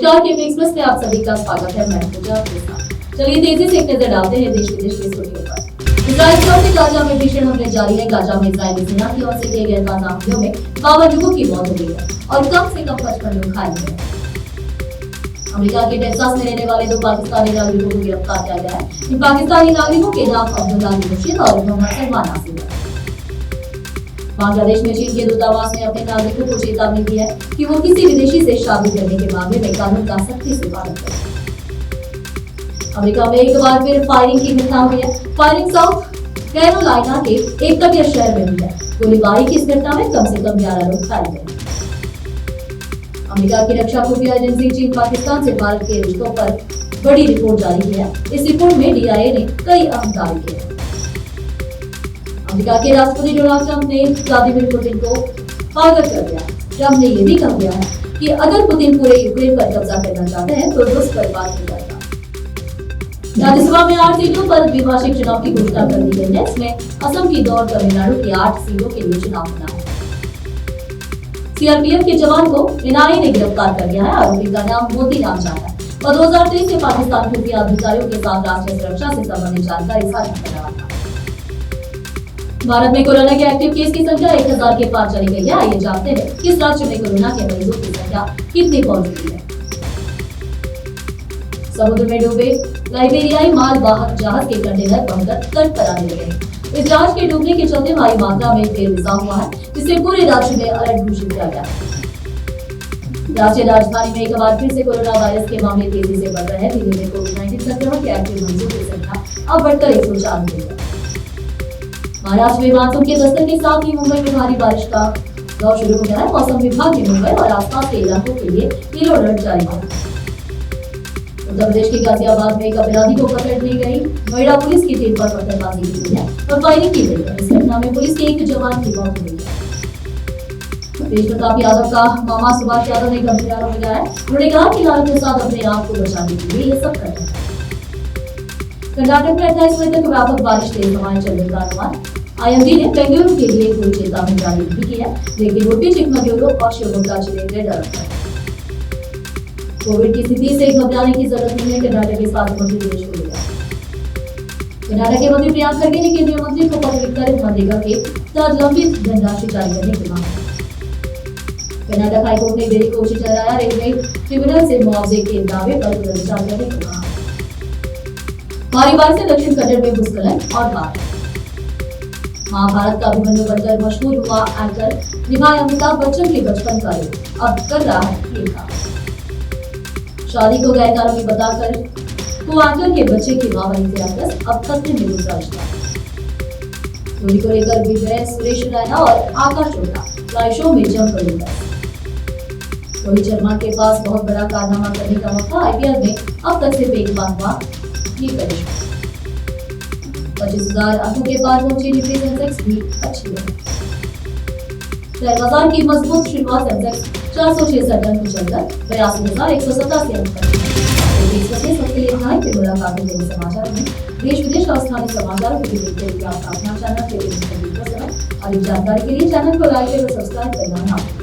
नमस्कार, KP express में आप सभी का स्वागत है। मैं पूजा आपके साथ। चलिए तेजी से एक नजर डालते हैं देश विदेश की सुर्खियों पर। इजराइल की ओर से गाजा में भीषण हमले जारी है। गाजा में इजरायली सेना की ओर से किए गए गाजा हमलों में 52 लोगों की मौत हो गई है और कम से कम 55 लोग घायल हुए हैं। अमेरिका के टेक्सास में रहने वाले 2 पाकिस्तानी नागरिकों को गिरफ्तार किया गया है। इन पाकिस्तानी नागरिकों के नाम अब्दुल्ला मुर्शिद और मोहम्मद सलमान नासिर है। बांग्लादेश में चीन के दूतावास ने अपने नागरिकों को चेतावनी दी है कि वो किसी विदेशी से शादी करने के मामले में कानून का सख्ती से पालन करें। अमेरिका में एक बार फिर फायरिंग की घटना हुई है। फायरिंग साउथ कैरोलाइना के एक तटीय शहर में हुई है। गोलीबारी की इस घटना में कम से कम 11 लोग घायल हुए। अमेरिका की रक्षा खुफिया एजेंसी चीन पाकिस्तान से भारत के रिश्तों पर बड़ी रिपोर्ट जारी की है। इस रिपोर्ट में DIA ने कई अहम दावे किए हैं। अमेरिका के राष्ट्रपति डोनाल्ड ट्रंप ने व्लादिमीर पुतिन को पागल कर दिया। ट्रंप ने यह भी कहा गया है कि अगर पुतिन पूरे यूक्रेन पर कब्जा करना चाहते हैं तो रूस पर बात हो जाएगा। राज्यसभा में 8 सीटों पर द्विभाषिक चुनाव की घोषणा कर दी गई है। इसमें असम की 2 और तमिलनाडु की 8 सीटों के लिए चुनाव होना है। CRPF के जवान को NIA ने गिरफ्तार कर लिया है। आरोपी का नाम मोती नामचान है और 2023 से पाकिस्तान खुफिया अधिकारियों के साथ राष्ट्रीय सुरक्षा से संबंधित जानकारी साझा कर रहा था। भारत में कोरोना के एक्टिव केस की संख्या 1000 के पार चली गई है। आइए जानते हैं किस राज्य में कोरोना के मरीजों की संख्या कितनी पहुंच चुकी है। समुद्र में डूबे लाइबेरियाई माल वाहक जहाज के कंटेनर बनकर तट पर आने लगे। इस जहाज के डूबने के चलते भारी मात्रा में तेल रिसाव हुआ है, जिससे पूरे राज्य में अलर्ट घोषित किया गया है। राज्य राजधानी में एक बार फिर से कोरोना वायरस के मामले तेजी से बढ़ रहे हैं। दिल्ली में कोविड-19 संक्रमण के एक्टिव मरीजों की संख्या अब बढ़कर 104 हो गई है। महाराष्ट्र में मानसून के दस्तक के साथ ही मुंबई में भारी बारिश का दौर शुरू हो गया है। मौसम विभाग ने मुंबई और आसपास के इलाकों के लिए येलो अलर्ट जारी किया। उत्तर प्रदेश के गाजियाबाद में एक अपराधी को पकड़ने गई नोएडा पुलिस की टीम पर पत्थरबाजी की गई है और फायरिंग की गई है। इस घटना में पुलिस के एक जवान की मौत हो गई है। तेज प्रताप यादव का मामा सुभाष यादव ने गंभीर आरोप लगाया है। उन्होंने कहा कि लालू प्रसाद अपने आप को बचाने के लिए ये सब कर रहे हैं। कर्नाटक में 28 मई तक व्यापक बारिश तेज हवाएं चलने का अनुमान। IMD ने बेंगलुरु के लिए कोई चेतावनी जारी नहीं की है, लेकिन उडुपी, चिकमगलुरु और शिवमोगा जिले रेड अलर्ट है। कोविड की स्थिति से घबराने की जरूरत नहीं है। कर्नाटक के स्वास्थ्य मंत्री दिनेश गुंडूराव। कर्नाटक के मंत्री प्रियंका खड़गे ने केंद्रीय मंत्री को पत्र लिखकर मनरेगा के तहत लंबित धनराशि जारी करने की मांग की। कर्नाटक हाईकोर्ट ने देरी को दोषी ठहराया। रेलवे ट्रिब्यूनल से मुआवजे के दावे पर तुरंत विचार करने को कहा। भारी बारिश से दक्षिण कन्नड़ में भूस्खलन और बाढ़। महाभारत का अभिमन्यु बनकर मशहूर हुआ एंकर निभाए अमिताभ बच्चन के बचपन का रोल अब कर रहा है ये काम। शादी को गैरकानूनी बताकर को एंकर के बच्चे की मां बनी थी एक्ट्रेस, अब खतरे में दूसरा रिश्ता। दूरी को लेकर विजय सुरेश रैना और आकाश चोपड़ा लाइव शो में जमकर उतरे। रोहित शर्मा के पास बहुत बड़ा कारनामा करने का मौका। IPL में अब तक सिर्फ एक बार हुआ ये करिश्मा। 25,000 अंकों के पार पहुंची निफ्टी सेंसेक्स भी अच्छी है। शेयर बाजार की मजबूत शुरुआत। सेंसेक्स 466 अंक चलकर 82,187 अंक पर। सबके लिए मुलाकात होगी समाचारों में। देश विदेश और स्थानीय समाचारों को देखते हुए आप अपना चैनल के अधिक जानकारी के लिए चैनल को लाइक और सब्सक्राइब करना ना भूलें।